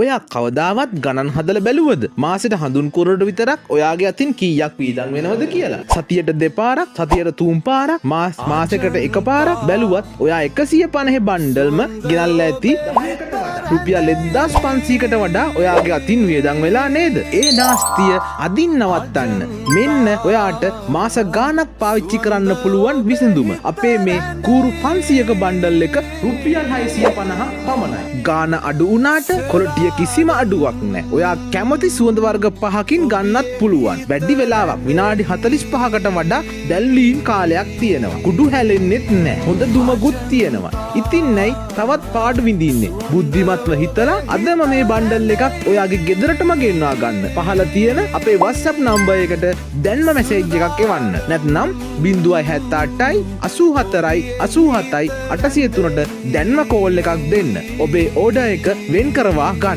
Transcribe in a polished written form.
ඔයා කවදාවත් ගණන් හදලා බැලුවද? මාසෙට හඳුන් කුරට විතරක් ඔයාගේ අතින් කීයක් වීදම් වෙනවද කියලා? සතියට දෙපාරක්, සතියට තුන් පාරක්, මාසෙකට එකපාරක් බැලුවත් ඔයා 150 බණ්ඩල්ම ගෙනල්ලා ඇති රුපියල් 1500කට වඩා ඔයාගේ අතින් වියදම් වෙලා නේද? ඒ නාස්තිය අදින් නවත්තන්න. මෙන්න ඔයාට මාස ගාණක් පාවිච්චි කරන්න පුළුවන් විසඳුම. අපේ මේ කූරු 500ක බණ්ඩල් එක රුපියල් 650 පමණයි. ගාණ අඩු වුණාට කොලටිය කිසිම අඩුවක් නැහැ. ඔයා කැමති සුවඳ වර්ග 5කින් ගන්නත් පුළුවන්. වැඩි වෙලාවක් විනාඩි 45කට වඩා දැල්වීම් කාලයක් තියෙනවා. කුඩු හැලෙන්නෙත් නැහැ. හොඳ දුමකුත් තියෙනවා. ඉතින් නැයි තවත් පාඩු විඳින්නේ. බුද්ධිමත්ව හිතලා අදම මේ බණ්ඩල් එකක් ඔයාගේ ගෙදරටම ගෙන්වා ගන්න. පහළ තියෙන අපේ WhatsApp නම්බර් එකට දැන්ම මැසේජ් එකක් එවන්න. නැත්නම් 078යි 84යි 87යි 803ට දැන්ම කෝල් එකක් දෙන්න. ඔබේ ඕඩර් එක වෙන් කරවා ගන්න.